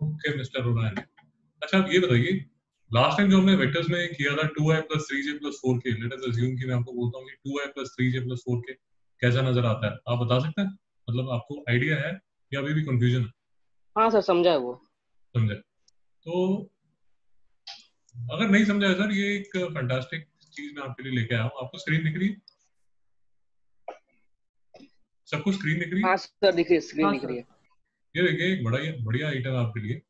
Okay mister Ronan, अच्छा आप ये बताइए, लास्ट टाइम जो हमने वेक्टर्स में किया था 2i + 3j + 4k, late us assume कि मैं आपको बोलता हूँ कि 2i + 3j + 4k कैसा नजर आता है, आप बता सकते हैं? मतलब आपको आइडिया है या अभी भी कंफ्यूजन है? हाँ सर, समझा है वो। समझे? तो अगर नहीं समझा है सर, ये एक फैंटास्टिक चीज मैं आपके लिए लेके आया हूँ। आपको स्क्रीन दिख रही है? सबको स्क्रीन दिख रही है? हाँ सर, दिख रही है, स्क्रीन हाँ दिख रही सर। है। ये देखिए, एक बड़ा बढ़िया आइटम है आपके लिए।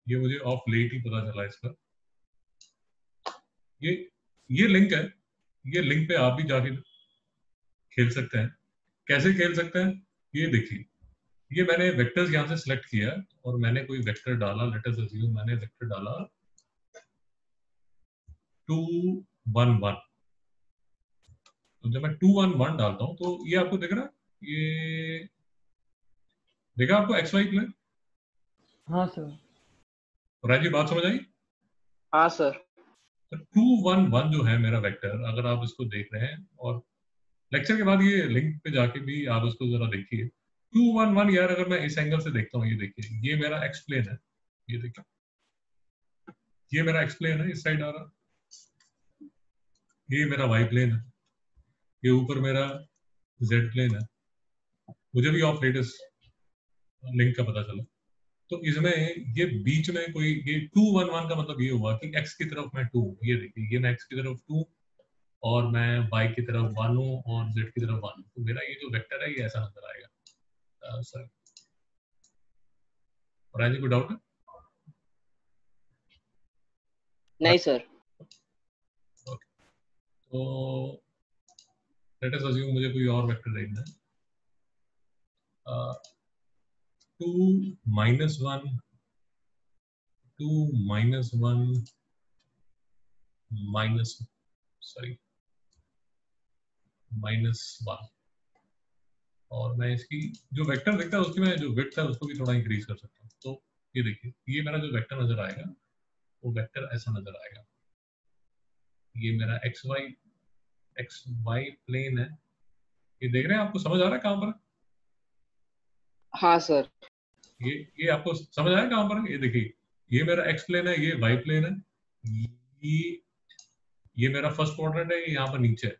ये मुझे ऑफ लेट ही पता चला इसका। ये ये लिंक है, ये लिंक पे आप भी जाके खेल सकते हैं। कैसे खेल सकते हैं ये देखिए। ये मैंने वेक्टर्स यहाँ से सिलेक्ट किया और मैंने कोई वेक्टर डाला, लेट अस अज्यूम मैंने वेक्टर डाला 2 1 1। तो जब मैं 2 1 1 डालता हूँ तो ये आपको दिख रहा है, ये देखा आपको एक्स वाई प्लेन? हाँ सर। राजी बात समझ आई? हाँ सर। तो 2 1 1 जो है मेरा वेक्टर, अगर आप इसको देख रहे हैं और लेक्चर के बाद ये लिंक पे जाके भी आप इसको जरा देखिए। 2 1 1 यार, अगर मैं इस एंगल से देखता हूँ, ये देखिए, ये मेरा एक्स प्लेन है। ये देखिए, ये मेरा एक्स प्लेन है, इस साइड आ रहा। ये मेरा वाई प्लेन है, ये ऊपर मेरा जेड प्लेन है। मुझे भी ऑफ लेटेस्ट लिंक का पता चला। तो इसमें ये बीच में कोई ये 2 1 1 का मतलब ये हुआ कि एक्स की तरफ मैं 2, ये देखिए, ये मैं एक्स की तरफ 2 और मैं वाई की तरफ 1 हूँ और जेड की तरफ 1 हूँ। तो मेरा ये जो वेक्टर है ये ऐसा नजर आएगा। सर और कोई डाउट है? नहीं सर। ओके, तो लेट अस अज्यूम मुझे कोई और वेक्टर देखना है। 2 -1 2 -1 माइनस सॉरी -1, और मैं इसकी जो वेक्टर दिखता है उसकी मैं जो विड्थ है उसको भी थोड़ा इंक्रीज कर सकता हूँ। तो ये देखिए, ये मेरा जो वेक्टर नजर आएगा वो वेक्टर ऐसा नजर आएगा। ये मेरा एक्स वाई प्लेन है। ये देख रहे हैं, आपको समझ आ रहा है कहाँ पर है? हाँ सर। ये आपको समझ आया कहाँ पर है? ये देखिए, ये मेरा एक्स प्लेन है, ये वाई प्लेन है। ये ये मेरा फर्स्ट क्वाड्रेंट है, ये यहाँ पर नीचे है।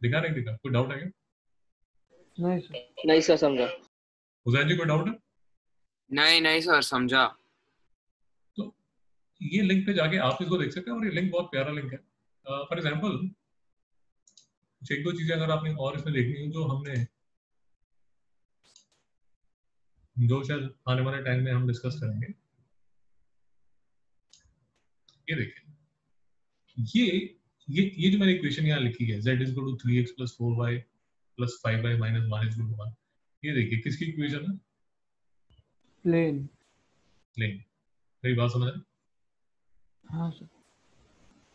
दिखा नहीं दिखा? कोई डाउट है क्या? नहीं सर। नहीं सर, समझा। हुसैन जी कोई डाउट है? नहीं नहीं सर, समझा। तो ये लिंक पे जाके आप इसको देख सकते हैं और ये लिंक बहुत प्यारा लिंक है। फॉर एग्जाम्पल कुछ एक दो चीजें अगर आपने और इसमें देखनी हो जो हमने, जो शायद आने वाले टाइम में हम डिस्कस करेंगे। ये देखिए, ये जो मैंने इक्वेशन यहाँ लिखी है, z = 3x + 4y + 5y - 1 = 1, ये देखिए किसकी इक्वेशन है? प्लेन। प्लेन। मेरी बात समझ आए? हाँ सर।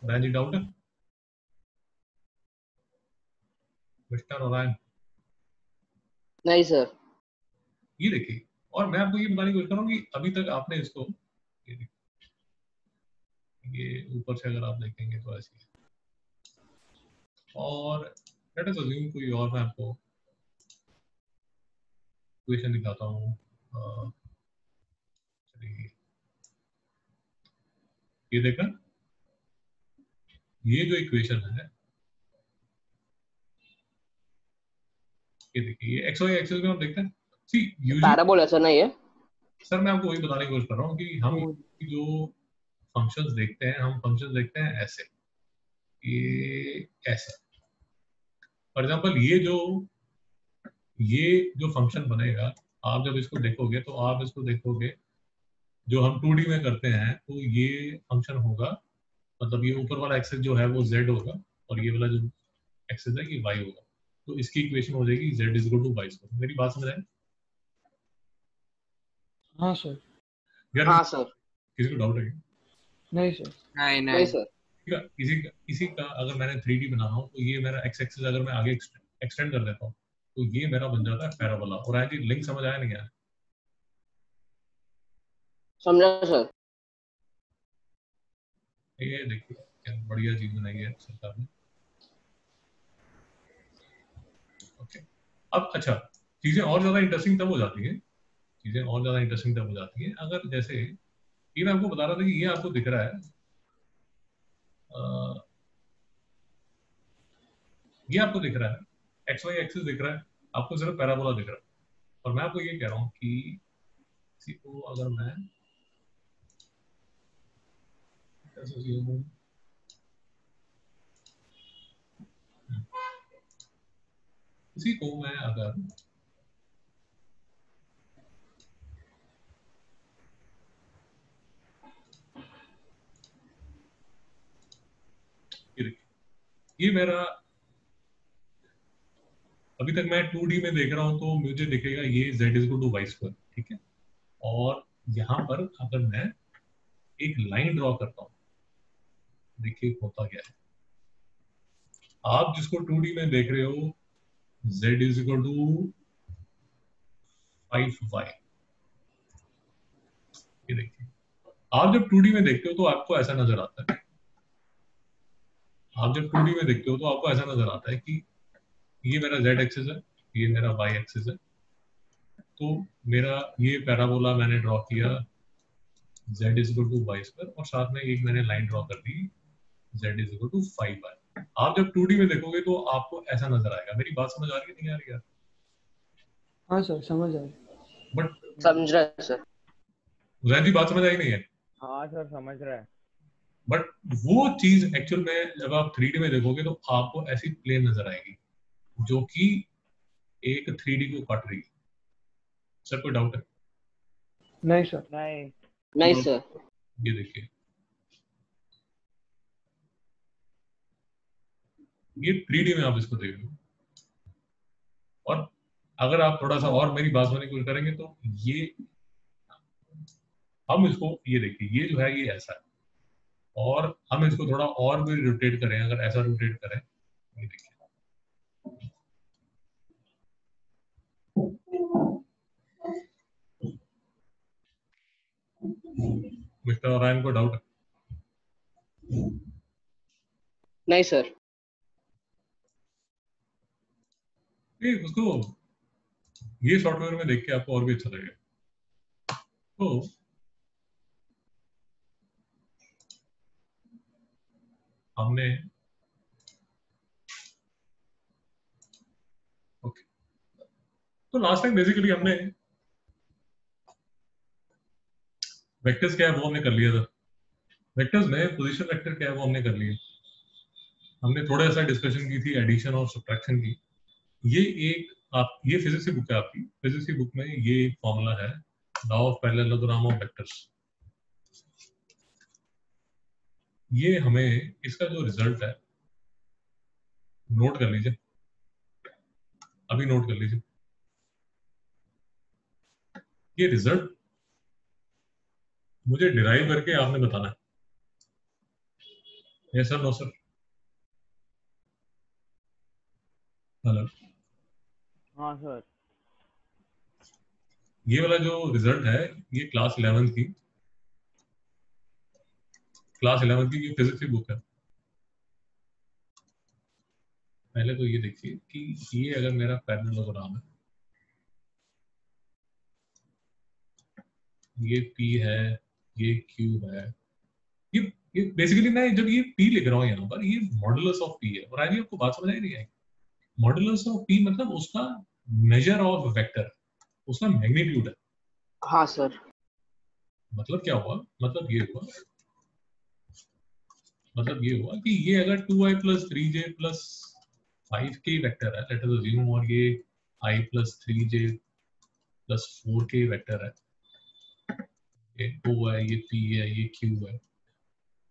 और जी डाउट है मिस्टर ओरायन? नहीं सर। ये देखिए, और मैं आपको ये बताने की कोशिश कर रहा हूँ कि अभी तक आपने इसको, ये देखिए, ये ऊपर से अगर आप देखेंगे तो ऐसी है। और लेट अस अज्यूम कोई और मैं आपको इक्वेशन दिखाता हूँ। चलिए, ये देखा, ये जो इक्वेशन है, ये देखिए, ये एक्स वाई एक्सिस में आप देखते हैं। सी यूजुअली पैराबोल ऐसा नहीं है। सर मैं आपको वही बताने की कोशिश कर रहा हूँ कि हम वो जो फंक्शंस देखते हैं, हम फंक्शंस देखते हैं ऐसे, ये ऐसा। फॉर एग्जांपल ये जो फंक्शन बनेगा, आप जब इसको देखोगे तो आप इसको देखोगे, जो हम 2D में करते हैं तो ये फंक्शन होगा, मतलब ये ऊपर वाला एक्सिस जो है वो z होगा और ये वाला जो एक्सिस है ये y होगा। तो इसकी इक्वेशन हो जाएगी z = y²। मेरी बात समझ आए हाँ सर। यार? हाँ सर। किसी को डाउट है क्या? नहीं सर। नहीं नहीं नहीं। सर। ठीक है, इसी का अगर मैंने 3D बना रहा हूँ तो ये मेरा x एक्सिस अगर मैं आगे एक्सटेंड कर देता हूँ तो ये मेरा बन जाता है पैराबोला। और आज लिंक समझ आया नहीं आया? समझा सर। ये देखिए क्या बढ़िया चीज बनाई है सरकार ने। ओके, अब अच्छा, चीजें और ज्यादा इंटरेस्टिंग तब हो जाती है चीजें और ज्यादा इंटरेस्टिंग तब हो जाती है। अगर जैसे ये मैं आपको बता रहा था कि ये आपको दिख रहा है, ये आपको दिख रहा है, एक्स वाई एक्सिस दिख रहा है, आपको सिर्फ पैराबोला दिख रहा है। और मैं आपको ये कह रहा हूँ कि इसी को अगर मैं इसी को मैं अगर ये मेरा अभी तक मैं 2D में देख रहा हूं तो मुझे दिखेगा ये z is equal to Y square, ठीक है। और यहाँ पर अगर मैं एक लाइन ड्रॉ करता हूँ, देखिए होता क्या है। आप जिसको 2D में देख रहे हो z is equal to 5y, ये देखिए आप जब 2D में देखते हो तो आपको ऐसा नजर आता है, आप जब 2D में देखते हो तो आपको ऐसा नजर आता है कि ये मेरा z एक्सिस है, ये मेरा y एक्सिस है। तो मेरा ये पैराबोला मैंने ड्रॉ किया z is equal to Y square और साथ में एक मैंने लाइन ड्रॉ कर दी z is equal to 5y। आप जब 2D में देखोगे तो आपको ऐसा नजर आएगा। मेरी बात समझ आ रही है नहीं आ रही यार? हाँ सर, समझ आ रही। बट समझ रहा है सर। जैन जी बात समझ आई नहीं है? हाँ सर समझ रहा है। बट वो चीज एक्चुअल में जब आप 3D में देखोगे तो आपको ऐसी प्लेन नजर आएगी जो कि एक 3D को काट रही है। सर कोई डाउट है? नहीं सर। नहीं नहीं सर। ये देखिए ये 3D में आप इसको देख लो, और अगर आप थोड़ा सा और मेरी बात सुनने की कोशिश करेंगे तो ये हम इसको ये देखिए ये जो है ये ऐसा है, और हम इसको थोड़ा और भी रोटेट करें, अगर ऐसा रोटेट करें, ये देखिए मिस्टर ओरायन को डाउट है? नहीं सर। ये उसको ये सॉफ्टवेयर में देख के आपको और भी अच्छा लगेगा। तो हमने ओके, तो लास्ट टाइम बेसिकली हमने वेक्टर्स क्या है वो हमने कर लिया था। वेक्टर्स में पोजीशन वेक्टर क्या है वो हमने कर लिया। हमने थोड़ा सा डिस्कशन की थी एडिशन और सब्ट्रैक्शन की। ये एक आप ये फिजिक्स की बुक है आपकी, फिजिक्स की बुक में ये एक फॉर्मूला है law of parallelogram of vectors. ये हमें इसका जो रिजल्ट है नोट कर लीजिए, अभी नोट कर लीजिए। ये रिजल्ट मुझे डिराइव करके आपने बताना है। Yes sir, no sir? Hello, हाँ सर। ये वाला जो रिजल्ट है ये क्लास 11th की ये फिजिक्स की बुक है। पहले तो ये देखिए कि ये अगर मेरा पैरेललोग्राम है, ये P है, ये Q है, ये बेसिकली मैं जब ये P लिख रहा हूँ यहाँ पर ये मॉडुलस ऑफ P है। और आगे आपको बात समझ आई नहीं आई? मॉडुलस ऑफ P मतलब उसका मेजर ऑफ वेक्टर, उसका मैग्नीट्यूड है। हाँ सर। मतलब क्या हुआ? मतलब ये हुआ कि ये अगर 2i plus 3j plus 5k vector है, लेट अस अज्यूम, और ये i plus 3j plus 4k vector है, ये O है, ये P है, ये Q है।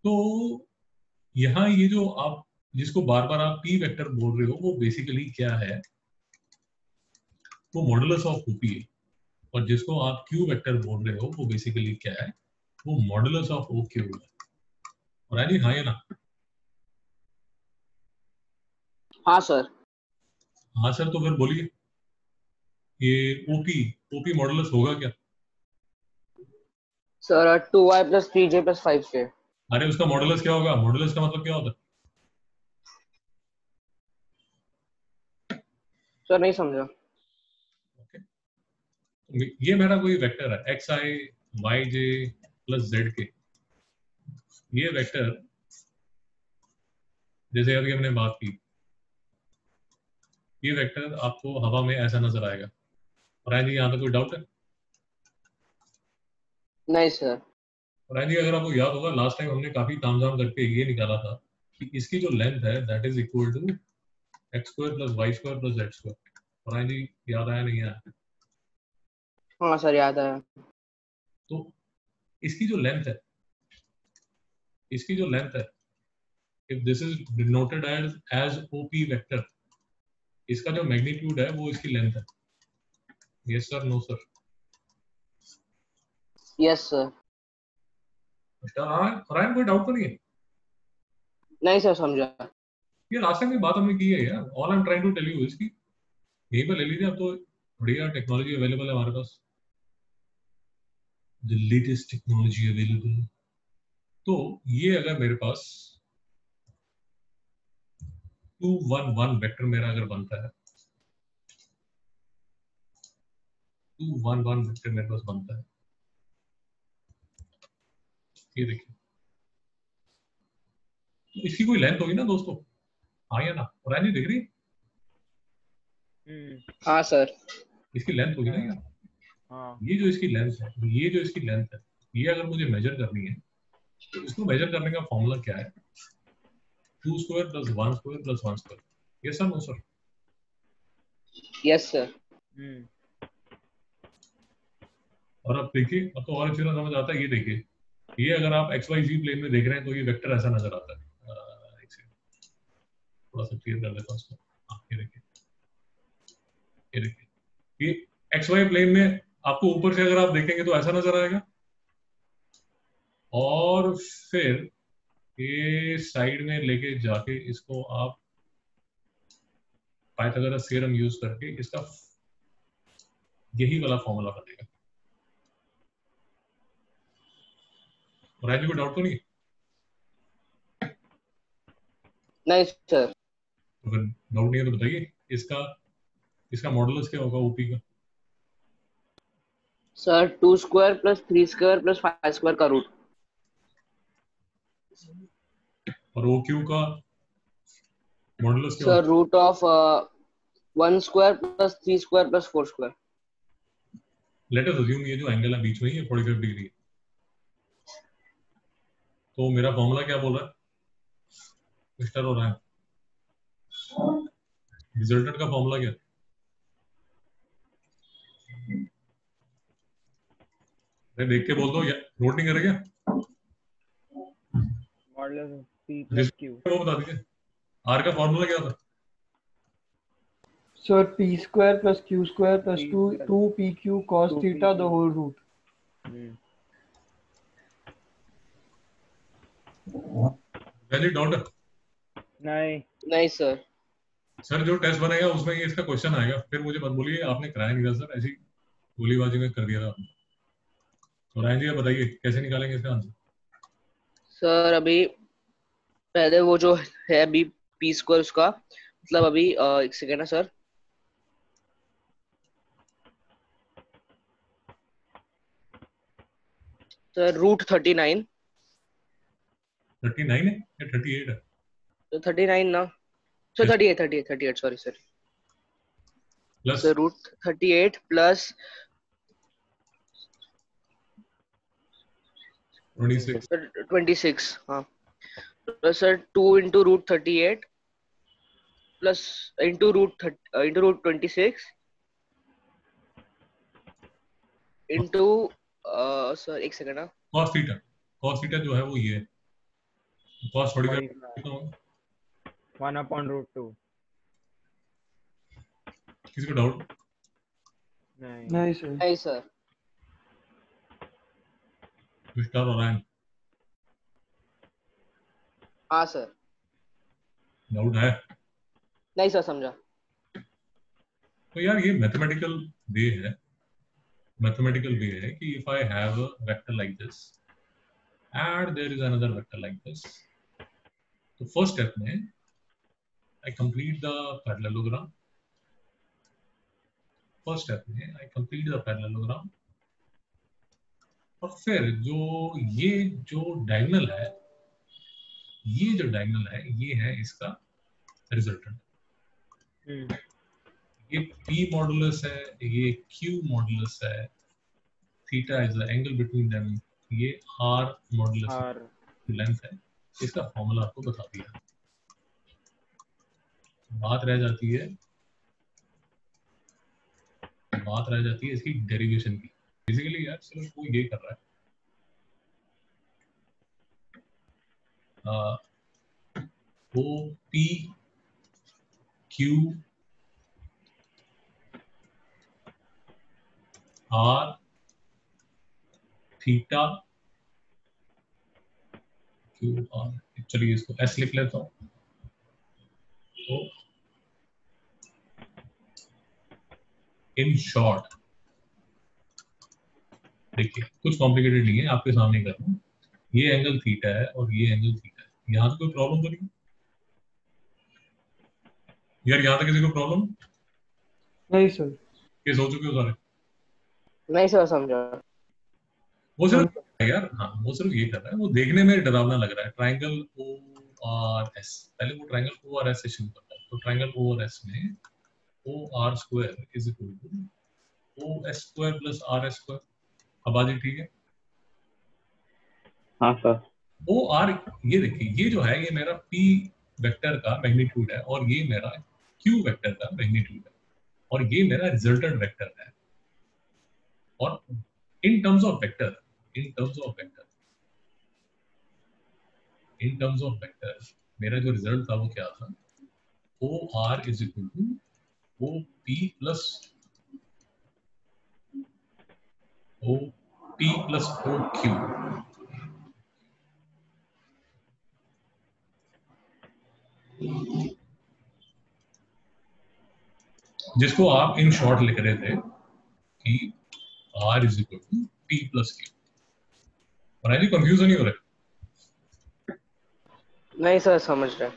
तो यहाँ ये जो आप जिसको बार बार आप P वेक्टर बोल रहे हो वो बेसिकली क्या है? वो मॉडुलस ऑफ OP है। और जिसको आप Q वेक्टर बोल रहे हो वो बेसिकली क्या है? वो मॉडुलस ऑफ OQ है। और यानी हाँ या ना? हाँ सर। हाँ सर, तो फिर बोलिए ये OP मॉडुलस होगा क्या? Sir 2y plus 3j plus 5k। अरे उसका मॉडुलस क्या होगा? मॉडुलस का मतलब क्या होता है? सर नहीं समझा। ओके, ये मेरा कोई वेक्टर है एक्स आई वाई जे प्लस जेड के। ये वेक्टर जैसे अभी हमने बात की, ये वेक्टर आपको हवा में ऐसा नजर आएगा। और जी यहाँ पे कोई डाउट है? नहीं सर। और जी अगर आपको याद होगा लास्ट टाइम हमने काफी तामझाम करके ये निकाला था कि इसकी जो लेंथ है that is equal to X square plus Y square plus Z square. और जी याद आया नहीं आया? हाँ सर याद आया। तो इसकी जो लेंथ है, इसकी जो लेंथ है, if this is denoted as OP vector, इसका जो मैग्नीट्यूड है वो इसकी लेंथ है। Yes sir, no sir? Yes sir. Farhan कोई डाउट तो नहीं है? नहीं सर समझा। ये लास्ट टाइम की बात हमने की है यार। All I am trying to tell you इसकी यहीं पर ले लीजिए। अब तो बढ़िया टेक्नोलॉजी अवेलेबल है हमारे पास, द लेटेस्ट टेक्नोलॉजी अवेलेबल। तो ये अगर मेरे पास 211 वेक्टर मेरा अगर बनता है, 211 वेक्टर मेरे पास बनता है, ये देखिए। तो इसकी कोई लेंथ होगी ना दोस्तों, हाँ या ना? और जी दिख रही? हाँ सर। इसकी लेंथ होगी ना यार। हाँ ये जो इसकी लेंथ है, ये जो इसकी लेंथ है, ये अगर मुझे मेजर करनी है तो इसको मेजर करने का फॉर्मूला क्या है? 2 square plus 1 square plus 1 square. Yes sir, no sir? Yes sir. और अब देखिए, अब तो और अच्छी तरह समझ आता है। ये देखिए, ये अगर आप एक्स वाई जी प्लेन में देख रहे हैं तो ये वेक्टर ऐसा नजर आता है। एक सेकंड, थोड़ा सा क्लियर कर देता हूँ इसको। हाँ, ये देखिए, ये देखिए, ये एक्स वाई प्लेन में आपको ऊपर से अगर आप देखेंगे तो ऐसा नजर आएगा। और फिर ये साइड में लेके जाके इसको आप पाइथागोरस थ्योरम यूज करके इसका यही वाला फॉर्मूला बनेगा। और ऐसे कोई डाउट तो नहीं? नहीं सर। अगर डाउट नहीं है तो बताइए, इसका इसका मॉडुलस क्या होगा ओपी का? Sir 2 square plus 3 square plus 5 square का रूट। और ओ क्यू का मॉडुलस क्या सर होगा? Root of 1 square plus 3 square plus 4 square. Let us assume ये जो एंगल है बीच में ये 45 डिग्री है। तो मेरा फॉर्मूला क्या बोल रहा है मिस्टर और है? रिजल्टेंट का फॉर्मूला क्या है? मैं देख के बोल दो या नोट नहीं करेगा? Modulus P plus Q. वो बता दीजिए, आर का फॉर्मूला क्या था? Sir P square plus Q square plus two P Q cos theta the whole root. Valid doubt है? नहीं नहीं सर। सर जो टेस्ट बनेगा उसमें ये इसका क्वेश्चन आएगा, फिर मुझे मत बोलिए आपने कराया नहीं था सर, ऐसी गोलीबाजी में कर दिया था आपने। तो रायन जी आप बताइए कैसे निकालेंगे इसका आंसर? सर अभी पहले वो जो है अभी पी स्क्वायर उसका मतलब अभी एक सेकेंड ना सर। Sir root 39। 39 है या 38 है? तो 39 ना sir. 38 sorry sir. Plus sir root 38 plus 26 26। हाँ plus sir 2 into root 38 plus into root 26 into sir एक सेकेंड ना। कॉस थीटा जो है वो ये है, कॉस 45 कितना होगा? 1/√2। किसी को डाउट? नहीं नहीं सर। नहीं सर। मिस्टर और रायन हाँ सर। डाउट है? नहीं सर समझा। तो यार ये मैथमेटिकल वे है, मैथमेटिकल वे है कि if I have a vector like this and there is another vector like this, तो first step में I complete the parallelogram first step में आई कंप्लीट द पैरेललोग्राम, और फिर ये जो डायगोनल है, ये है इसका रिजल्टेंट। ये P मॉडुलस है, ये Q मॉडुलस है, theta is the angle between them, ये R मॉडुलस लेंथ है। इसका फॉर्मूला आपको बता दिया। बात रह जाती है इसकी डेरिवेशन की। बेसिकली यार सिर्फ वो ये कर रहा है, O P Q R theta Q R, चलिए इसको S लिख लेता हूँ। तो इन शॉर्ट देखिए, कुछ कॉम्प्लिकेटेड नहीं है, आपके सामने कर रहा हूँ। ये एंगल थीटा है और ये एंगल थीटा है। यहाँ तो कोई प्रॉब्लम तो नहीं यार? यहाँ तक किसी को प्रॉब्लम? नहीं सर। केस हो चुके हो सारे? नहीं सर समझा। वो सिर्फ यार, हाँ वो सिर्फ ये कर रहा है, वो देखने में डरावना लग रहा है। ट्राइंगल ORS, पहले वो ट्राइंगल ORS से शुरू करता है। तो ट्राइंगल ORS में OR² is equal to OS² plus RS²। अब बात ठीक है? हाँ सर। OR, ये देखिए, ये जो है ये मेरा P वेक्टर का मैग्नीट्यूड है, और ये मेरा Q वेक्टर का मैग्नीट्यूड है, और ये मेरा रिजल्टेंट वेक्टर है। और इन टर्म्स ऑफ वेक्टर मेरा जो रिजल्ट था वो क्या था? OR is equal to OP plus OQ। जिसको आप इन शॉर्ट लिख रहे थे कि R is equal to P plus Q। और आई कंफ्यूज नहीं हो रहे? नहीं सर समझ रहे।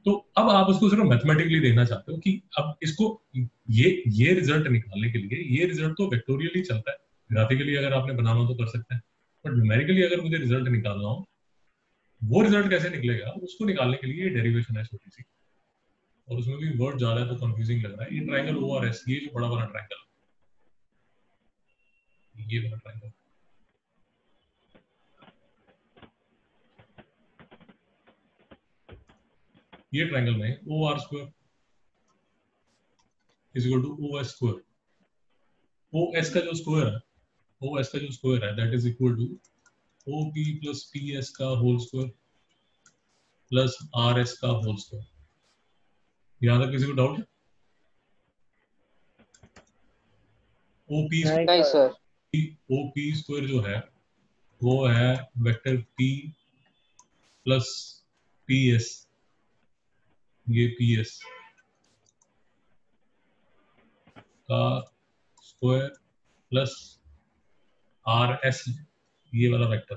तो अब आप उसको सिर्फ मैथमेटिकली देखना चाहते हो कि अब इसको ये रिजल्ट निकालने के लिए, ये रिजल्ट तो वेक्टोरियली चलता है, ग्राफिकली अगर आपने बनाना हो तो कर सकते हैं, बट न्यूमेरिकली अगर मुझे रिजल्ट निकालना हो, वो रिजल्ट कैसे निकलेगा उसको निकालने के लिए डेरिवेशन है छोटी सी, और उसमें भी वर्ड ज्यादा है तो कंफ्यूजिंग लग रहा है। ये ट्राइंगल ORS, ये जो बड़ा वाला ट्राइंगल, ये वाला ट्राइंगल, ये ट्राइंगल में OR² is equal to OS²। OS का जो स्क्वायर है that is equal to OP plus PS का होल स्क्वायर प्लस RS का होल स्क्वायर। यहाँ तक किसी को डाउट है? नहीं सर। OP स्क्वायर जो है वो है वेक्टर P प्लस PS, ये PS का स्क्वायर प्लस RS, ये वाला vector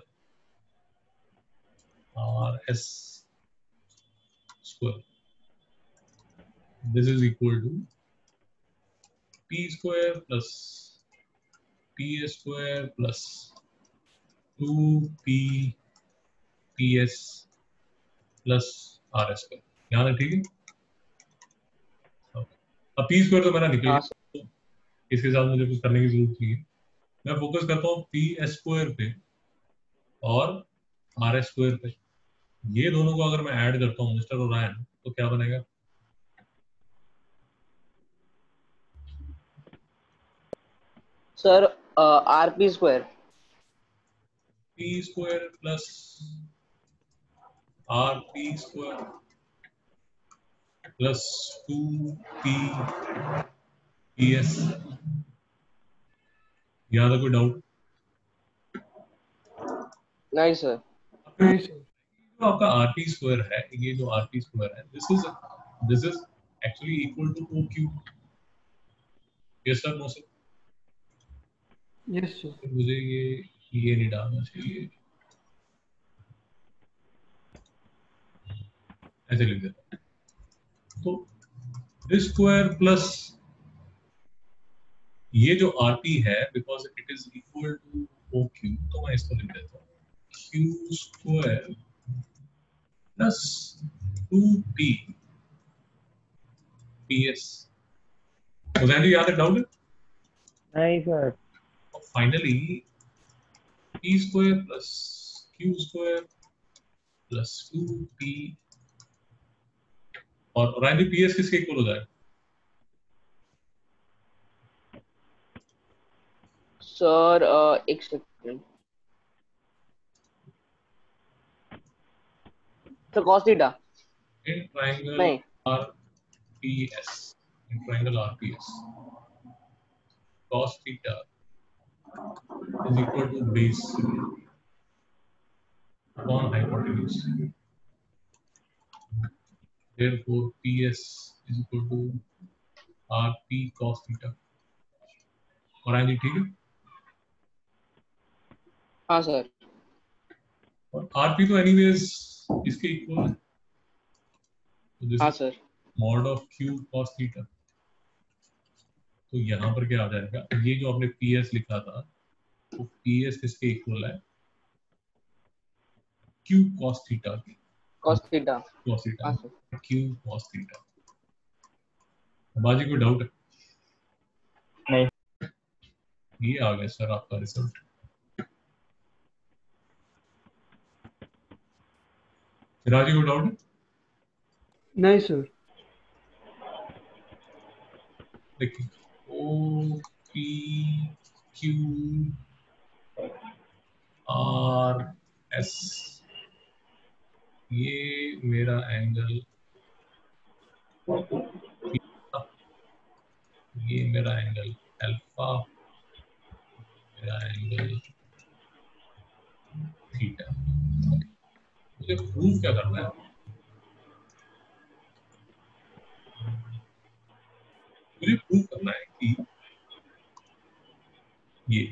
RS square, this is equal to P square plus PS square plus 2P PS plus RS square. यहाँ तक ठीक है? अब P स्क्वायर तो मेरा निकल गया, तो इसके साथ मुझे कुछ करने की जरूरत नहीं है। मैं फोकस करता हूँ PS स्क्वायर पे और RS स्क्वायर पे। ये दोनों को अगर मैं ऐड करता हूँ मिस्टर ओरायन, तो क्या बनेगा? Sir RP²। P square plus RP square plus 2P PS। यहाँ तक कोई डाउट? नहीं सर। नहीं सर। तो आपका RP स्क्वायर है, ये जो RP स्क्वायर है, this is actually equal to OQ। Yes sir, no sir? Yes sir. मुझे ये नहीं डालना चाहिए, ऐसे लिख देता हूँ। तो दिस स्क्वायर प्लस ये जो RP है because it is equal to OQ, तो मैं इसको लिख देता हूँ Q square plus 2P PS। तो ध्यान याद है डाउट? नहीं sir. Finally P square plus Q square plus 2P और राइट PS किसके इक्वल हो जाएगा? सर एक सेकंड, तो cos थीटा इन ट्रायंगल नहीं, RPS, in triangle RPS cos theta is equal to base upon hypotenuse. Therefore, PS is equal to RP cos theta. और आगे ठीक है? हाँ सर, और RP तो anyways इसके इक्वल है, तो दिस हाँ is sir, mod of Q cos theta। तो यहाँ पर क्या आ जाएगा? ये जो आपने PS लिखा था, वो PS किसके इक्वल है? Q cos theta की। cos थीटा, cos theta, हाँ सर। Q cos theta। बाजी कोई डाउट है? नहीं। ये आ गया सर आपका रिजल्ट। राजी को डाउट है? नहीं सर। देखिए O P Q R S, ये मेरा एंगल, ये मेरा एंगल अल्फा, मेरा एंगल थीटा। मुझे प्रूव क्या करना है? मुझे प्रूव करना है कि ये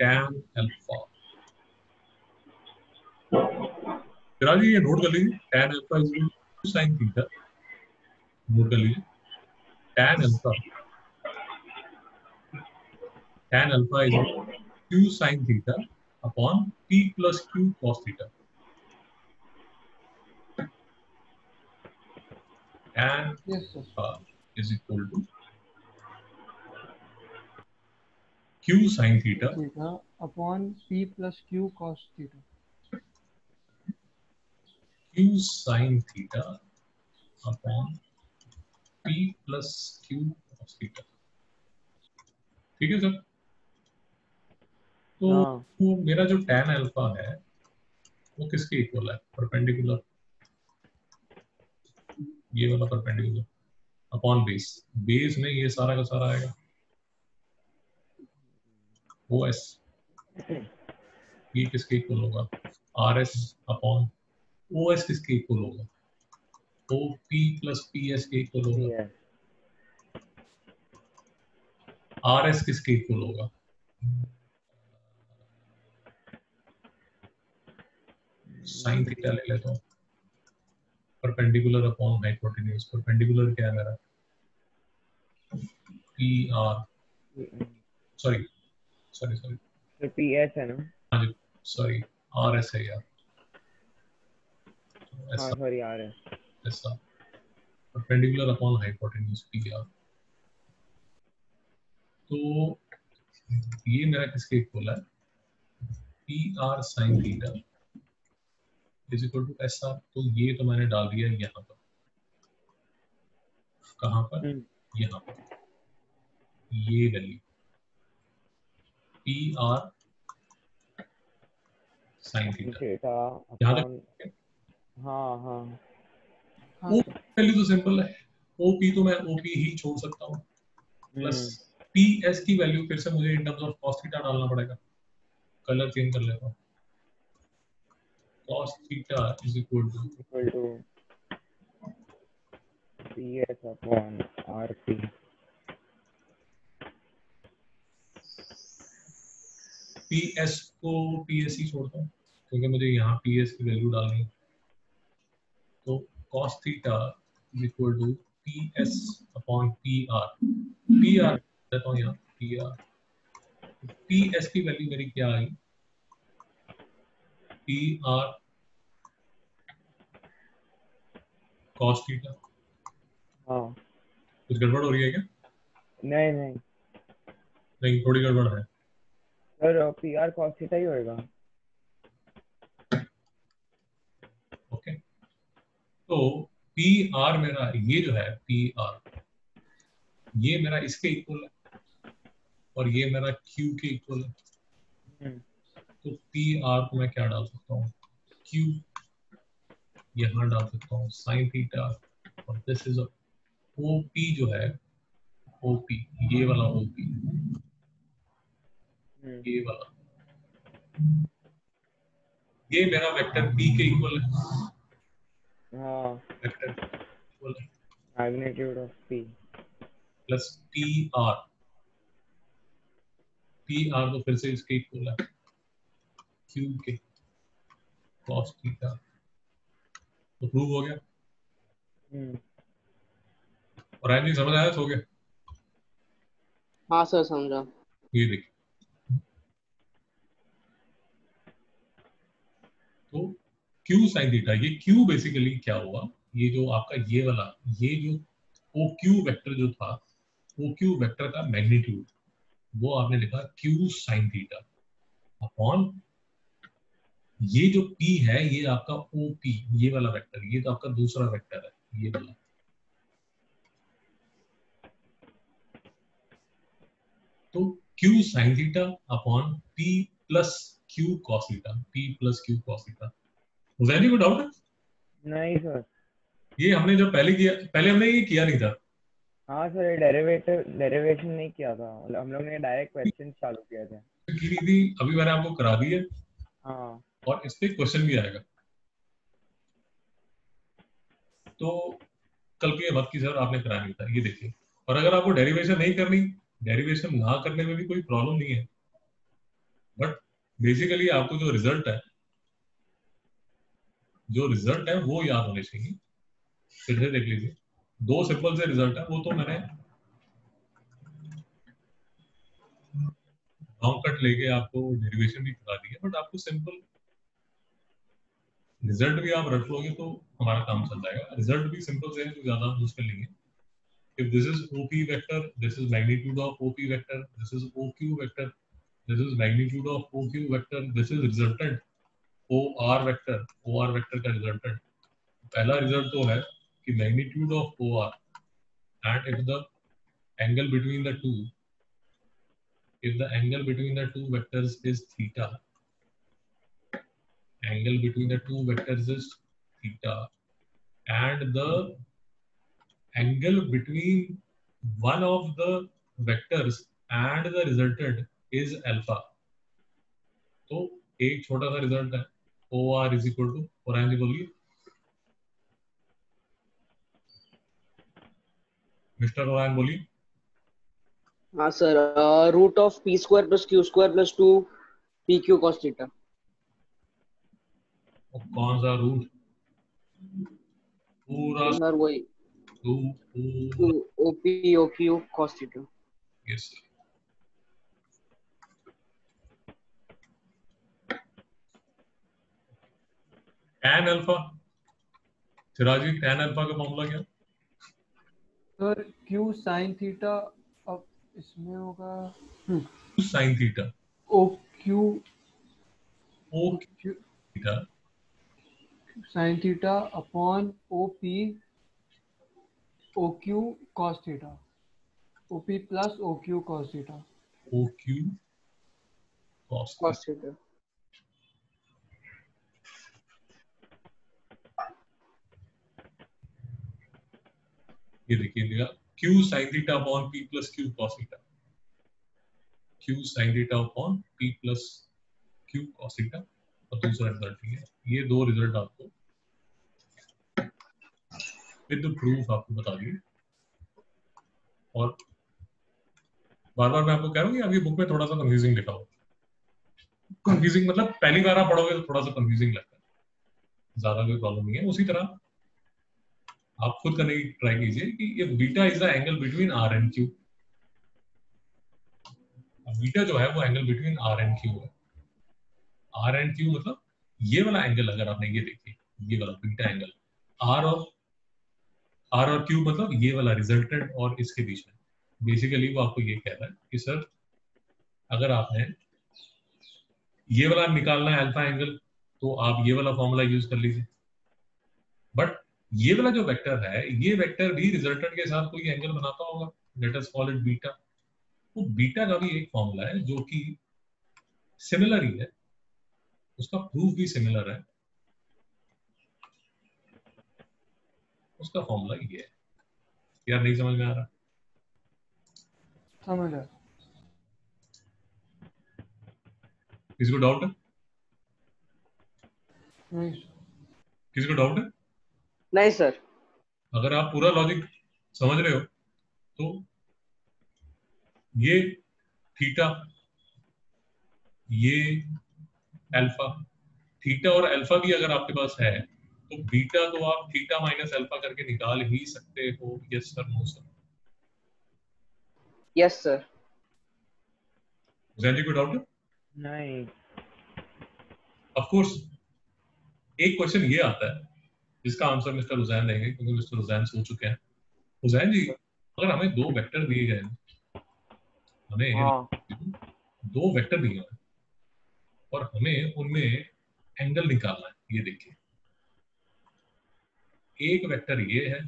tan अल्फा, फिर ये नोट कर लीजिए, tan alpha is equal to sin theta. Note कर लीजिए tan alpha, tan alpha is Q sin theta upon P plus Q cos theta. tan yes sir. Alpha is equal to Q sin theta theta upon P plus Q cos theta. Q sin theta upon P plus Q cos theta. ठीक है sir? तो हाँ मेरा जो tan alpha है वो किसके equal है? परपेंडिकुलर, ये वाला परपेंडिकुलर अपॉन बेस। बेस में ये सारा का सारा आएगा OS, ये किसके इक्वल होगा? RS अपॉन OS किसके इक्वल होगा? OP प्लस PS के इक्वल होगा। yes. RS किसके इक्वल होगा? साइन थीटा ले लेता हूँ, परपेंडिकुलर अपॉन हाइपोटेन्यूज। परपेंडिकुलर क्या है मेरा? PR, सॉरी सॉरी सॉरी, तो PS है ना? हाँ जी सॉरी, RS है यार, हाँ ऐसा सॉरी आ रहा है। ऐसा परपेंडिकुलर अपॉन हाइपोटेन्यूज PR। तो ये मेरा किसके इक्वल है? PR sin theta is equal to SR। तो ये तो मैंने डाल दिया यहाँ पर, कहाँ पर? यहाँ पर, ये value PR sin theta. Theta यहाँ अपॉन, तक हाँ हाँ हाँ O सर। वैल्यू तो सिंपल है, OP तो मैं OP ही छोड़ सकता हूँ, प्लस PS की वैल्यू फिर से मुझे in terms of cos theta डालना पड़ेगा। कलर चेंज कर लेता हूँ, cos theta is equal to PS upon RP। PS को PS ही छोड़ता हूँ क्योंकि मुझे यहाँ PS की वैल्यू डालनी है। तो cos theta is equal to PS upon PR। PR देता हूँ यहाँ पी आर, पी एस की वैल्यू मेरी क्या आई, पी आर कॉस थीटा। हाँ कुछ गड़बड़ हो रही है क्या? नहीं नहीं नहीं, थोड़ी गड़बड़ है। Sir P R cos theta ही होएगा। ओके, तो पी आर मेरा ये जो है पी आर, ये मेरा इसके इक्वल है और ये मेरा क्यू के इक्वल है। तो पी आर को मैं क्या डाल सकता हूँ, क्यू यहाँ डाल सकता हूँ साइन थीटा, और दिस इज ओ पी जो है, ओ पी, ये वाला ओ पी, ये वाला, ये मेरा वेक्टर पी के इक्वल है। हाँ वेक्टर इक्वल है magnitude of P. Plus P R, P R तो फिर से इसके इक्वल है क्यू के कॉस थीटा। तो प्रूव हो गया। और आयन जी समझ आया, सो गया? हाँ सर समझा। ये देखिए, तो Q sin थीटा, ये Q बेसिकली क्या हुआ, ये जो आपका ये वाला, ये जो OQ वेक्टर जो था, OQ वेक्टर का मैग्नीट्यूड, वो आपने लिखा Q sin थीटा अपॉन ये जो P है, ये आपका OP, ये वाला वेक्टर, ये तो आपका दूसरा वेक्टर है, ये वाला। तो Q sin theta upon P plus Q cos theta, P plus Q cos theta. Was any doubt? नहीं सर। ये हमने जो पहले किया, पहले हमने ये किया नहीं था। हाँ सर डेरिवेशन नहीं किया था, मतलब हम लोग ने डायरेक्ट क्वेश्चन चालू किया था। की नहीं थी, अभी मैंने आपको करा दी है। हाँ और इस पे क्वेश्चन भी आएगा। तो कल की बात की सर आपने करा नहीं था, ये देखिए। और अगर आपको डेरिवेशन नहीं करनी, डेरिवेशन ना करने में भी कोई प्रॉब्लम नहीं है, बट बेसिकली आपको जो रिजल्ट है, वो याद होने चाहिए। फिर से देख लीजिए, दो सिंपल से रिजल्ट है, वो तो मैंने लॉन्ग कट लेके आपको डेरिवेशन भी बता दी है, बट आपको सिंपल रिजल्ट भी आप रट लोगे तो हमारा काम चल जाएगा। रिजल्ट भी सिंपल से है, तो ज्यादा मुश्किल नहीं है। If this is OP vector, this is magnitude of OP vector, this is OQ vector, this is magnitude of OQ vector, this is resultant OR vector, OR vector का resultant। पहला रिजल्ट तो है कि magnitude of OR, and if the angle between the two, if the angle between the two vectors is theta, angle between the two vectors is theta, and the angle between one of the vectors and the resultant is alpha। तो एक छोटा सा result है, O R is equal to, और जी बोलिए mister Oran, बोलिए। हाँ sir, root of P square plus Q square plus 2 P Q cos theta. और कौन सा रूट? पूरा सर वही OP O Q cos theta. Yes sir. tan alpha, Siraji tan alpha का फॉर्मूला क्या? सर Q sin थीटा, अब इसमें होगा sin theta, O Q theta sin theta upon O P ओ Q cos theta, O P plus O Q cos theta. O Q cos cos theta. ये देखिए q sin theta upon p plus q cos theta, q sin theta upon p plus q cos theta, और दूसरा result ये है। ये दो result आपको with proof आपको बता दिए। और बार बार मैं आपको कह रहा हूँ कि आपकी बुक में थोड़ा सा कंफ्यूजिंग लिखा हो। कंफ्यूजिंग मतलब पहली बार आप पढ़ोगे तो थोड़ा सा कंफ्यूजिंग लगता है, ज्यादा कोई प्रॉब्लम नहीं है। उसी तरह आप खुद करने की ट्राई कीजिए कि ये beta is the angle between R and Q. Beta जो है वो angle between R and Q है। आर एंड क्यू मतलब ये वाला एंगल, अगर आपने ये देखिए, ये वाला बीटा एंगल, आर और क्यू मतलब ये वाला रिजल्टेंट और इसके बीच में, बेसिकली वो आपको ये कह रहा है कि सर अगर आपने ये वाला निकालना है अल्फा एंगल, तो आप ये वाला फॉर्मूला यूज कर लीजिए। बट ये वाला जो वेक्टर है, ये वेक्टर भी रिजल्टेंट के साथ कोई एंगल बनाता होगा, let us call it beta. तो बीटा का भी एक फॉर्मूला है जो कि सिमिलर ही है, उसका प्रूफ भी सिमिलर है, उसका फॉर्मूला ये है। यार नहीं समझ में आ रहा? समझ आया। किसी को डाउट है? नहीं किसी को डाउट है? नहीं सर। अगर आप पूरा लॉजिक समझ रहे हो तो ये थीटा, ये अल्फा, थीटा और अल्फा भी अगर आपके पास है तो बीटा तो आप थीटा माइनस अल्फा करके निकाल ही सकते हो। Yes sir, no sir? Yes sir. Hussain ji को डाउट है? नहीं। ऑफ कोर्स एक क्वेश्चन ये आता है जिसका आंसर मिस्टर हुसैन देंगे, क्योंकि मिस्टर हुसैन सो चुके हैं। हुसैन जी, अगर हमें दो वेक्टर दिए गए, हमें हाँ। दो वेक्टर दिए हैं और हमें उनमें एंगल निकालना है, ये देखिए एक वेक्टर ये है,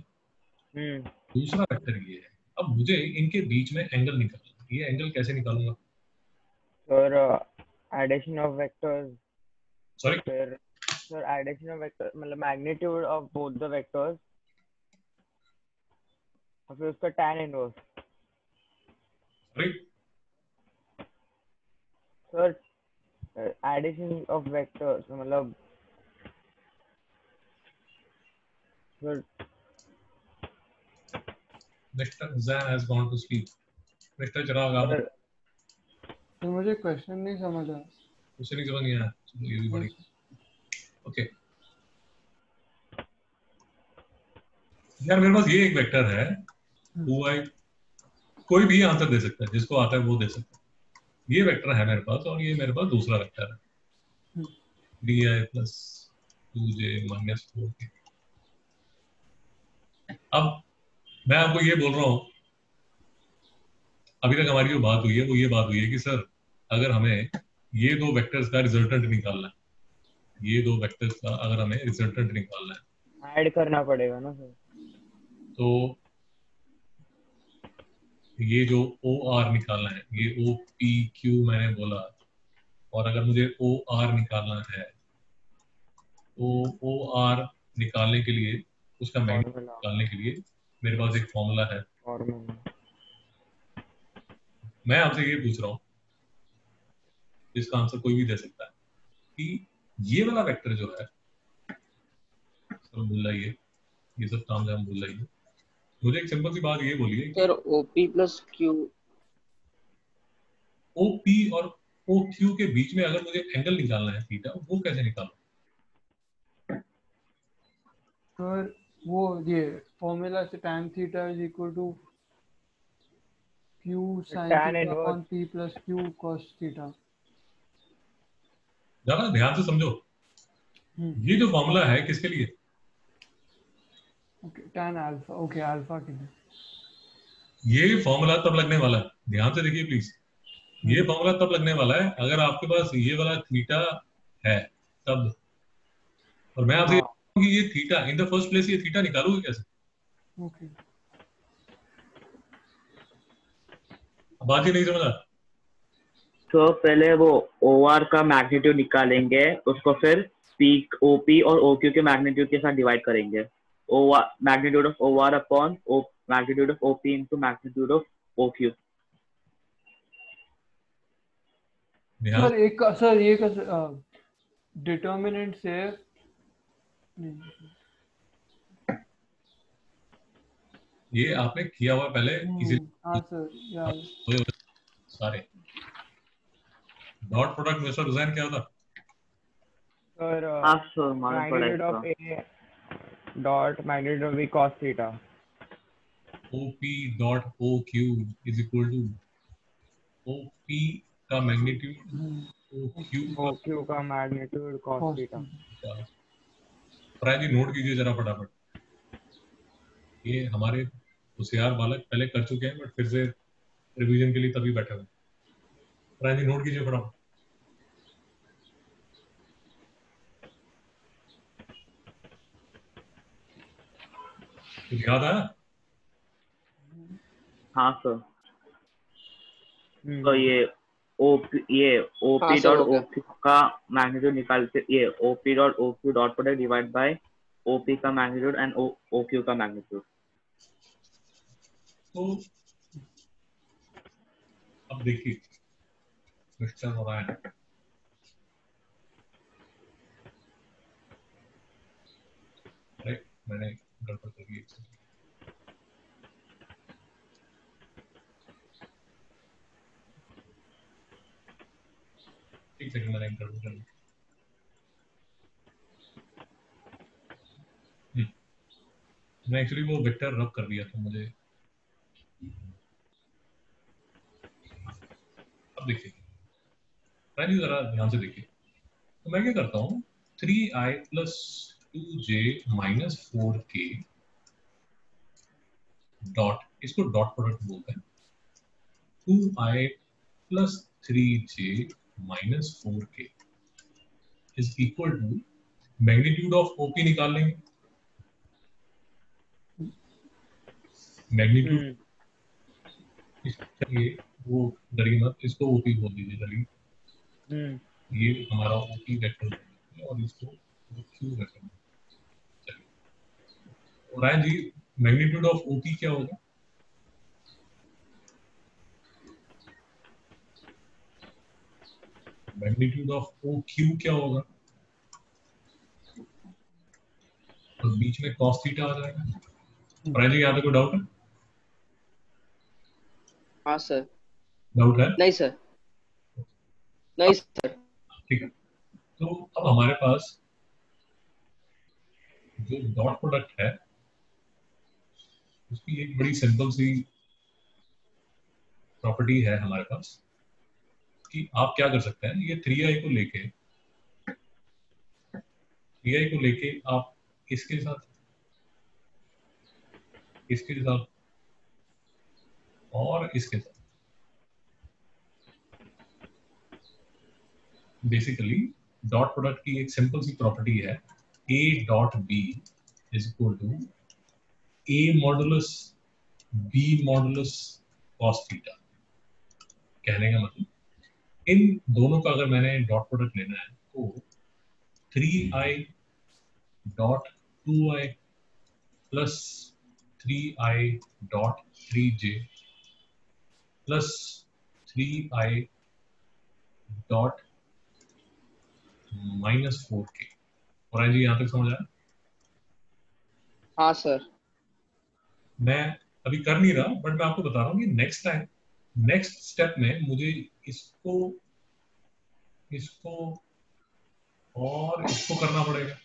दूसरा वेक्टर ये है। अब मुझे इनके बीच में एंगल निकालना है, ये एंगल कैसे निकालूंगा? Sir addition of vectors. Sorry sir addition of vector मतलब magnitude of both the vectors और फिर उसका tan इनवर्स। Sorry sir addition of vectors मतलब sir mister Hussain has gone to sleep. Mister Chirag आप तो मुझे क्वेश्चन नहीं समझ आया। उसे नहीं समझ नहीं आया? चलो ये भी बड़ी ओके। यार मेरे पास ये एक वेक्टर है, कोई भी आंसर दे सकता है, जिसको आता है वो दे सकता है। ये वेक्टर है मेरे पास और ये मेरे पास दूसरा वेक्टर है, D I plus 2j minus 4k। अब मैं आपको ये बोल रहा हूँ, अभी तक हमारी जो बात हुई है वो ये बात हुई है कि सर अगर हमें ये दो वेक्टर्स का रिजल्टेंट निकालना है, ये दो वेक्टर्स का अगर हमें रिजल्टेंट निकालना है, ऐड करना पड़ेगा ना सर। तो ये जो ओ आर निकालना है, ये ओ पी क्यू मैंने बोला, और अगर मुझे ओ आर निकालना है तो ओ आर निकालने के लिए, उसका मैग्नीट्यूड निकालने के लिए मेरे पास एक फॉर्मूला है। मैं आपसे ये पूछ रहा हूँ, इसका आंसर कोई भी दे सकता है, कि ये वाला वेक्टर जो है, सब भूल जाइए, ये सब काम जाम भूल जाइए, मुझे एक सिंपल सी बात ये बोलिए sir OP plus Q, O P और ओ क्यू के बीच में अगर मुझे एंगल निकालना है थीटा, वो कैसे निकालूं? सर वो ये फॉर्मूला से tan theta is equal to q sin tan theta inverse। Upon p plus q cos theta. जरा ध्यान से समझो, ये जो फॉर्मूला है किसके लिए? Okay tan alpha, okay alpha के लिए। ये फॉर्मूला तब लगने वाला है, ध्यान से देखिए प्लीज, ये फॉर्मूला तब लगने वाला है अगर आपके पास ये वाला थीटा है तब। और मैं आपसे कि ये theta in the first place, ये थीटा निकालोगे कैसे? ओके बात ही नहीं समझा। तो पहले वो OR का मैग्नीट्यूड निकालेंगे, उसको फिर OP और OQ के मैग्नीट्यूड के साथ डिवाइड करेंगे। Magnitude of OR upon magnitude of OP into magnitude of OQ। Sir एक डिटर्मिनेंट से ये आपने किया हुआ पहले किसी हाँ सर यार सारे डॉट प्रोडक्ट मिस्टर डिजाइन क्या होता? सर आप सर मालूम पड़ा magnitude of A dot magnitude of B cos theta. OP dot OQ is equal to OP का मैग्नीट्यूड OQ का मैग्नीट्यूड cos थीटा। प्राय जी नोट कीजिए जरा फटाफट, ये हमारे होशियार बालक पहले कर चुके हैं बट फिर से रिवीजन के लिए तभी बैठे हुए। प्राय जी नोट कीजिए फटाफट। कुछ याद आया? हाँ सर। तो ये OP हाँ सर, डॉट हो गया। OQ का मैग्नीट्यूड निकालते, ये OP dot OQ dot product divide by OP का मैग्नीट्यूड एंड OQ का मैग्नीट्यूड। तो अब देखिए मिस्टर हो रहा है, राइट? मैंने गड़बड़ कर दी। एक सेकंड, मैंने गड़बड़ कर दी। मैं एक्चुअली वो वेक्टर रब कर दिया था मुझे। अब देखिए पहले जरा ध्यान से देखिए, तो मैं क्या करता हूँ 3i plus 2j minus 4k dot, इसको डॉट प्रोडक्ट बोलते हैं, 2i plus 3j minus 4k is equal to magnitude of OP निकाल लेंगे। मैग्नीट्यूड ये वो डरिए मत, इसको OP बोल दीजिए चलिए। ये हमारा OP वेक्टर है और इसको Q वेक्टर। चलिए Ryan ji, magnitude of OP क्या होगा? मैग्नीट्यूड ऑफ OQ क्या होगा? तो बीच में cos थीटा आ जाएगा। रायन जी यहाँ तक कोई डाउट है? हाँ सर। डाउट है? नहीं सर, नहीं सर। ठीक है, तो अब हमारे पास जो डॉट प्रोडक्ट है उसकी एक बड़ी सिंपल सी प्रॉपर्टी है हमारे पास कि आप क्या कर सकते हैं, ये 3i को लेके आप इसके साथ और इसके साथ बेसिकली डॉट प्रोडक्ट की एक सिंपल सी प्रॉपर्टी है, a dot b is equal to a modulus b modulus cos theta. कहने का मतलब इन दोनों का अगर मैंने डॉट प्रोडक्ट लेना है तो 3i dot 2i plus 3i dot 3j plus 3i dot minus 4k। और जी यहाँ तक समझ आया? हाँ सर। मैं अभी कर नहीं रहा बट मैं आपको बता रहा हूँ कि नेक्स्ट टाइम, नेक्स्ट स्टेप में मुझे इसको और इसको करना पड़ेगा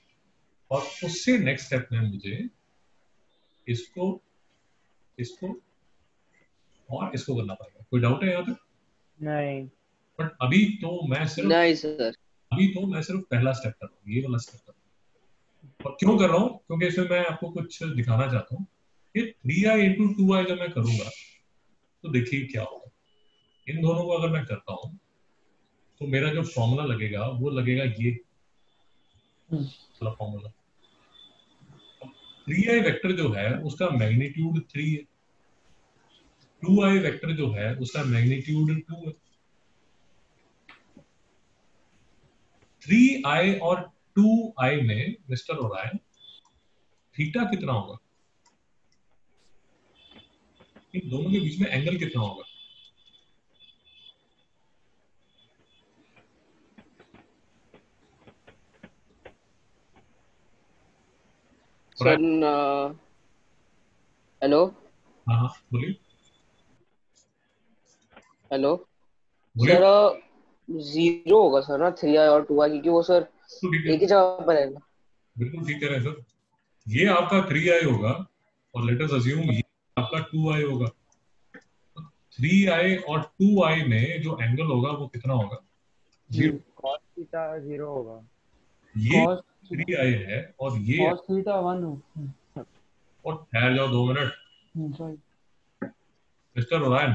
और उससे नेक्स्ट स्टेप में मुझे इसको और इसको करना पड़ेगा। कोई डाउट है यहाँ तक? नहीं। बट अभी तो मैं सिर्फ पहला स्टेप कर रहा हूँ, ये वाला स्टेप कर रहा हूँ। और क्यों कर रहा हूँ? क्योंकि इसमें मैं आपको कुछ दिखाना चाहता हूँ। ये 3i इंटू 2i जब मैं करूंगा तो देखिए क्या होगा। इन दोनों को अगर मैं करता हूँ तो मेरा जो फॉर्मूला लगेगा वो लगेगा ये वाला फॉर्मूला। 3i वेक्टर जो है उसका मैग्नीट्यूड 3 है, 2i वेक्टर जो है उसका मैग्नीट्यूड 2 है। 3i और 2i में मिस्टर हो रहा है थीटा कितना होगा, इन दोनों के बीच में एंगल कितना होगा? सर हेलो हाँ बोलिए। हेलो बोलिए। सर, 0 होगा सर ना 3i और 2i, क्योंकि वो सर तो ठीक है, एक ही जगह पर रहेगा। बिल्कुल ठीक कह रहे हैं सर। ये आपका 3i होगा और लेट अस अज्यूम ये आपका 2i होगा। 3i और 2i में जो एंगल होगा वो कितना होगा? 0। cos थीटा 0 होगा। ये cos 3i है और ये cos theta 1 हो। और ठहर जाओ 2 minute sorry. Mister Orion,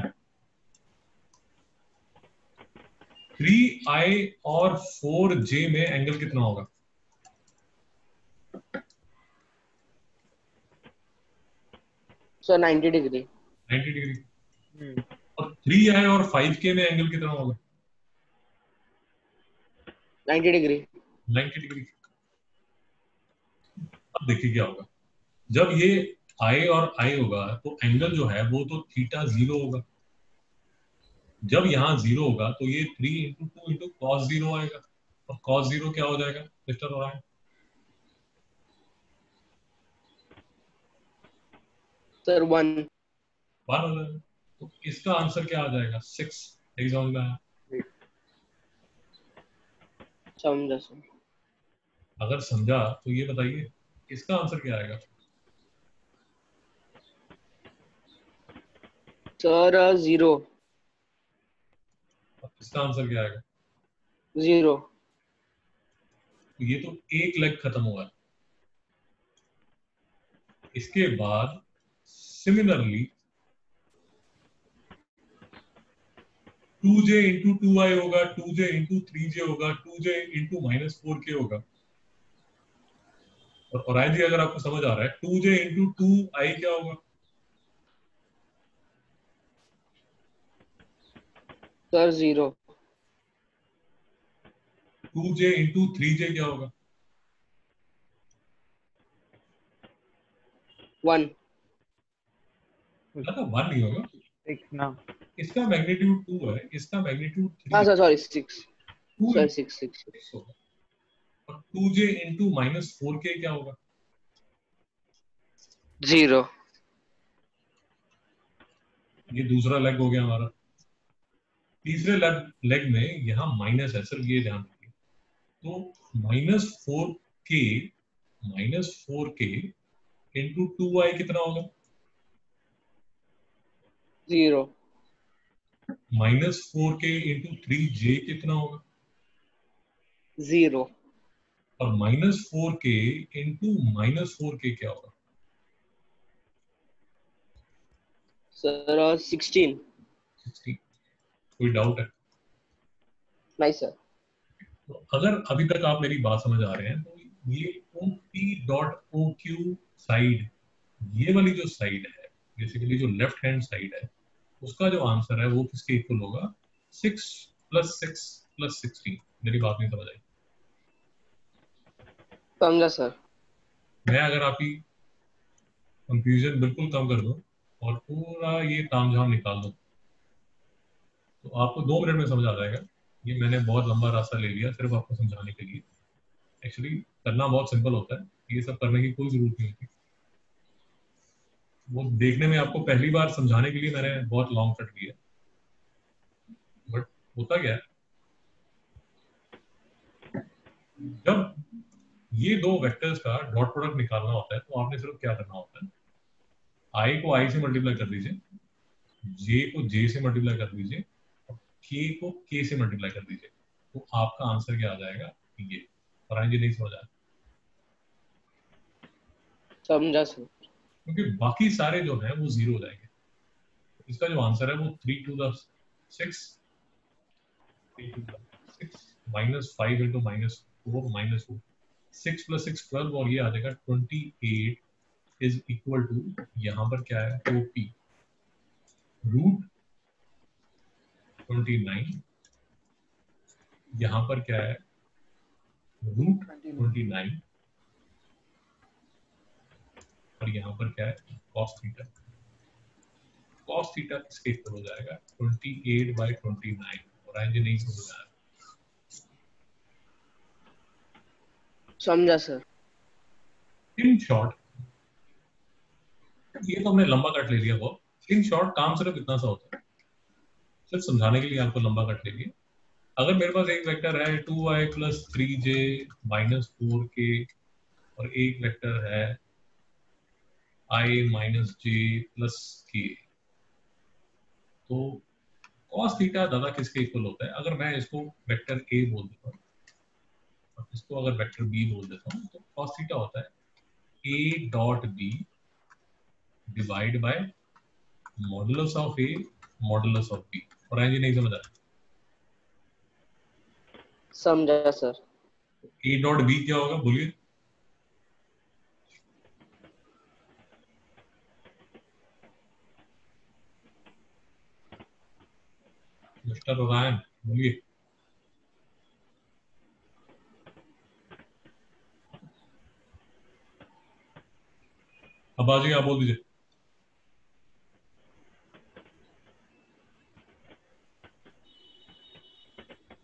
3i और 4j में एंगल कितना होगा? Sir 90 degree. 90 डिग्री। और 3i और 5k में एंगल कितना होगा? 90 डिग्री। 90 डिग्री। अब देखिए क्या होगा, जब ये i और i होगा तो एंगल जो है वो तो थीटा 0 होगा। जब यहाँ 0 होगा तो ये 3 इंटू 2 इंटू कॉस 0 आएगा, और कॉस 0 क्या हो जाएगा मिस्टर ओरायन? सर 1। 1 हो जाएगा। तो इसका आंसर क्या आ जाएगा? 6। एग्जाम में आया। समझा सर। अगर समझा तो ये बताइए इसका आंसर क्या आएगा? सर 0। इसका आंसर क्या आएगा? 0। तो ये तो एक लेग खत्म हुआ है। इसके बाद सिमिलरली 2j इंटू 2i होगा, 2j इंटू 3j होगा, 2j इंटू -4k होगा। और ओरायन जी अगर आपको समझ आ रहा है 2j इंटू 2i क्या होगा? सर 0। 2j इंटू 3j क्या होगा? 1। ना 1 नहीं होगा, 6 ना। इसका मैग्नीट्यूड 2 है, इसका मैग्नीट्यूड 3 हाँ है। Sir sorry 6। 2 सर इंटू 6 6 होगा। और 2j इंटू -4k क्या होगा? 0। ये दूसरा लेग हो गया हमारा। तीसरे लेग में यहाँ माइनस है, सिर्फ ये ध्यान रखिए। तो -4k इंटू 2i कितना होगा? 0। -4k इंटू 3j कितना होगा? 0। और -4k इंटू -4k क्या होगा? सर 16। 16। कोई डाउट है? नहीं सर। तो अगर अभी तक आप मेरी बात समझ आ रहे हैं तो ये OP.OQ साइड, ये वाली जो साइड है, बेसिकली जो लेफ्ट हैंड साइड है, उसका जो आंसर है वो किसके इक्वल होगा? 6 + 6 + 16। मेरी बात नहीं समझ आई? समझा सर। मैं अगर आपकी कंफ्यूजन बिल्कुल कम कर दूं और पूरा ये तामझाम निकाल दूं तो आपको 2 मिनट में समझ आ जाएगा। ये मैंने बहुत लंबा रास्ता ले लिया सिर्फ आपको समझाने के लिए। एक्चुअली करना बहुत सिंपल होता है, ये सब करने की कोई जरूरत नहीं होती। वो देखने में आपको पहली बार समझाने के लिए मैंने बहुत लॉन्ग कट लिया, बट होता क्या है, जब ये दो वेक्टर्स का डॉट प्रोडक्ट निकालना होता है तो आपने सिर्फ क्या करना होता है, आई को आई से मल्टीप्लाई कर दीजिए, जे को जे से मल्टीप्लाई कर दीजिए, और के को के से मल्टीप्लाई कर दीजिए, तो आपका आंसर क्या आ जाएगा? ये। और जी नहीं समझ आया? समझा सर। क्योंकि बाकी सारे जो हैं वो 0 हो जाएंगे। इसका जो आंसर है वो 3 to the 6 -5 into -4 -4 6 + 6 12 और ये आ जाएगा 28 इज इक्वल टू, यहाँ पर क्या है, OP √29, यहाँ पर क्या है, √29, और यहाँ पर क्या है, cos थीटा। cos थीटा इसके इक्वल हो जाएगा 28/29। और आएंगे नहीं समझ आया? समझा सर। इन शॉर्ट, ये तो हमने लंबा कट ले लिया बहुत। इन शॉर्ट काम सिर्फ इतना सा होता है, सिर्फ समझाने के लिए आपको लंबा कट ले लिया। अगर मेरे पास एक वेक्टर है 2i + 3j -4k और एक वेक्टर है i - j + k, तो cos थीटा दादा किसके इक्वल होता है? अगर मैं इसको वेक्टर a बोल देता हूँ और इसको अगर वेक्टर b बोल देता हूँ तो cos थीटा होता है a dot b divide by modulus of a modulus of b। और जी नहीं समझ आ समझा सर। a डॉट b क्या होगा बोलिए? मिस्टर ओरायन बोलिए। अब आ जाइए, आप बोल दीजिए।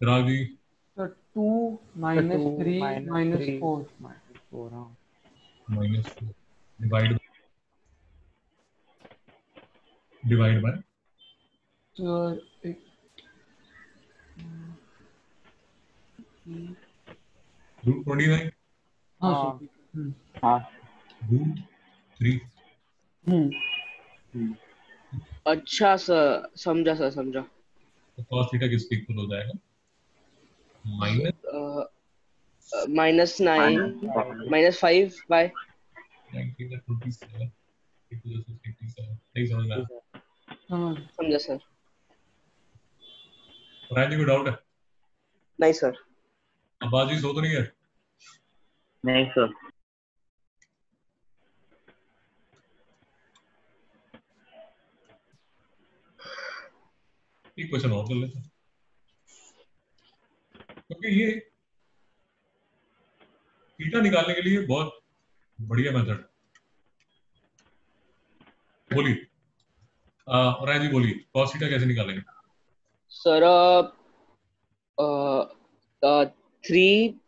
चिराग जी तो 2 minus 3 minus 4 -4 हाँ -4 डिवाइड बाय तो रूट 29 हाँ हाँ सर। हाँ रूट 3। अच्छा सर, समझा सर, समझा। तो cos थीटा किसके इक्वल हो जाएगा? माइनस -9 -5 -5 बाय 1927 नहीं समझ में आया। समझा सर। राज जी को डाउट है? नहीं सर। अब बाजी सो तो नहीं है? नहीं सर। एक क्वेश्चन और कर लेते हैं, क्योंकि ये थीटा निकालने के लिए बहुत बढ़िया मेथड है। बोलिए राज जी, बोलिए cos थीटा कैसे निकालेंगे? सर 3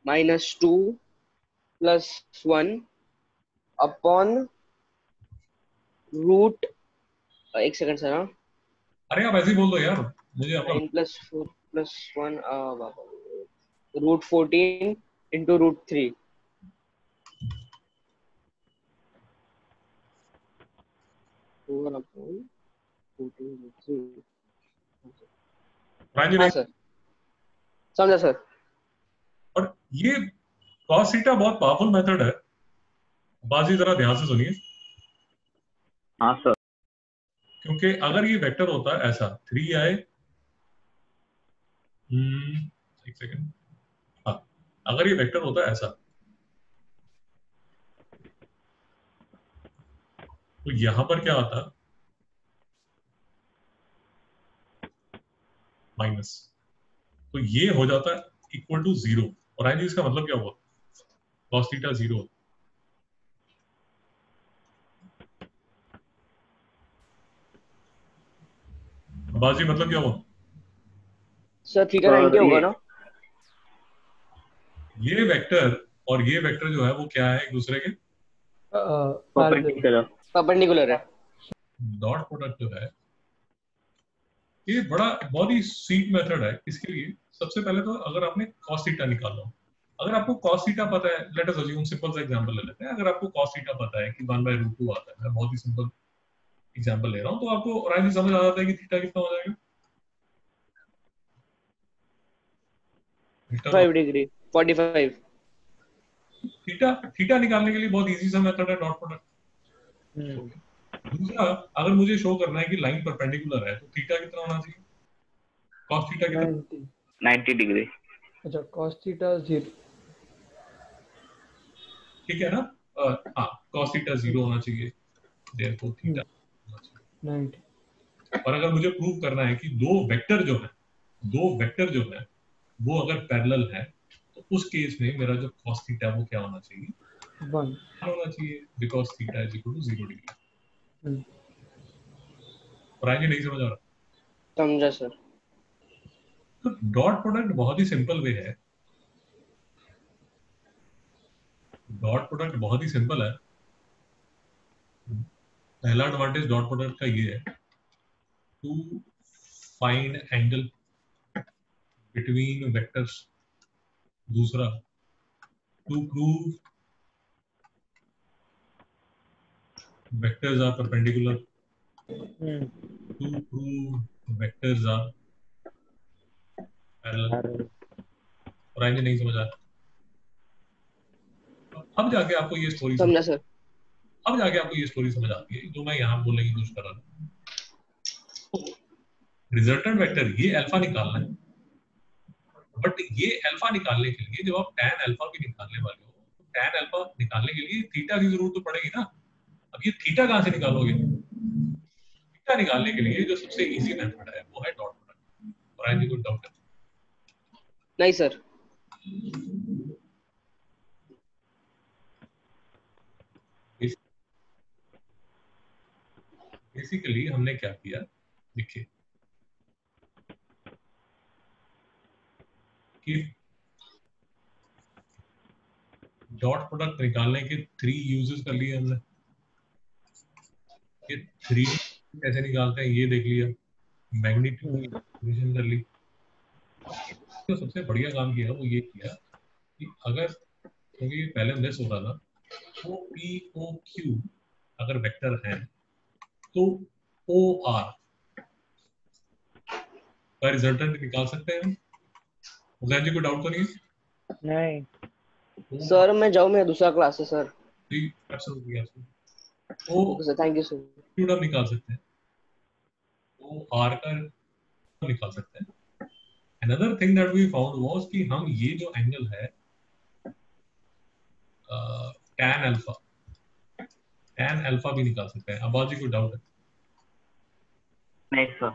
-2 + 1 अपॉन रूट, एक सेकंड सर। हाँ, अरे आप ऐसे ही बोल दो यार, मुझे आपका 9 + 4 + 1 root 14 into root 3। Raj ji हाँ नहीं। सर, समझा सर। और ये cos थीटा बहुत पावरफुल मेथड है, बाजी जरा ध्यान से सुनिए। हाँ सर। क्योंकि अगर ये वेक्टर होता है ऐसा 3i, एक सेकंड, हाँ, अगर ये वेक्टर होता है ऐसा तो यहां पर क्या आता? माइनस, तो ये हो जाता है इक्वल टू 0। और आइए इसका मतलब क्या हुआ? cos theta 0। बाजी मतलब क्या हुआ? सर थीटा और 90 होगा ये ना? ये वेक्टर और ये वेक्टर जो है वो क्या है एक दूसरे के परपेंडिकुलर। परपेंडिकुलर है। डॉट प्रोडक्ट जो है, ये बड़ा बहुत ही स्वीट मेथड है। इसके लिए सबसे पहले तो अगर आपने cos थीटा निकाला हो, अगर आपको cos थीटा पता है, लेट अस अज्यूम, सिंपल सा एग्जांपल ले लेते हैं, अगर आपको cos थीटा पता है कि 1/√2 आता है, मैं बहुत ही सिंपल एग्जांपल ले रहा हूं, तो आपको राइट समझ आ जाता है कि थीटा कितना हो जाएगा? 5 डिग्री 45। थीटा थीटा निकालने के लिए बहुत इजी सा मेथड है डॉट प्रोडक्ट। दूसरा, अगर मुझे शो करना है कि लाइन परपेंडिकुलर है तो थीटा कितना होना चाहिए? cos थीटा कितना? 90। 90 डिग्री। अच्छा cos थीटा 0। ठीक है ना? हाँ, cos थीटा 0 होना चाहिए, देयरफॉर थीटा होना चाहिए। 90। और अगर मुझे प्रूव करना है कि दो वेक्टर जो है वो अगर पैरेलल है, तो उस केस में मेरा जो cos थीटा वो क्या होना चाहिए? 1। होना चाहिए, because theta is equal to 0 degree. Hmm. और आगे नहीं समझ आ रहा? समझा सर। तो डॉट प्रोडक्ट बहुत ही सिंपल वे है, डॉट प्रोडक्ट बहुत ही सिंपल है। पहला एडवांटेज डॉट प्रोडक्ट का ये है, to find angle between vectors. दूसरा, to prove vectors are perpendicular. two vectors are parallel. और आगे नहीं समझ आया। अब जाके आपको ये स्टोरी समझा सर। अब जाके आपको ये स्टोरी समझ आती है जो मैं यहाँ बोलने की कोशिश कर रहा था। रिजल्टेंट वेक्टर ये अल्फा निकालना है, बट ये अल्फा निकालने के लिए जब आप tan अल्फा भी निकालने वाले हो, tan अल्फा निकालने के लिए थीटा की जरूरत तो पड़ेगी ना। अब ये थीटा कहाँ से निकालोगे? थीटा निकालने के लिए जो सबसे इजी मेथड है वो है डॉट प्रोडक्ट। और आई कोई डाउट है? नहीं सर। बेसिकली हमने क्या किया, देखिए कि डॉट प्रोडक्ट निकालने के 3 यूजेस कर लिए हमने। ये 3 कैसे निकालते हैं ये देख लिया, मैग्नीट्यूड कर ली। तो सबसे बढ़िया काम किया वो ये किया कि अगर, क्योंकि पहले मिस हो रहा था, ओ पी ओ क्यू अगर वेक्टर है तो ओ आर का रिजल्टेंट निकाल सकते हैं हम। उदय जी को डाउट तो नहीं है? नहीं सर मैं जाऊँ, मेरा दूसरा क्लास है सर। जी एब्सोल्युटली एब्सोल्युटली। तो sir thank you sir. Cued हम निकाल सकते हैं, तो आर का निकाल सकते हैं। Another thing that we found was कि हम ये जो एंगल है tan अल्फा भी निकाल सकते हैं। अब आज कोई डाउट है? नहीं सर।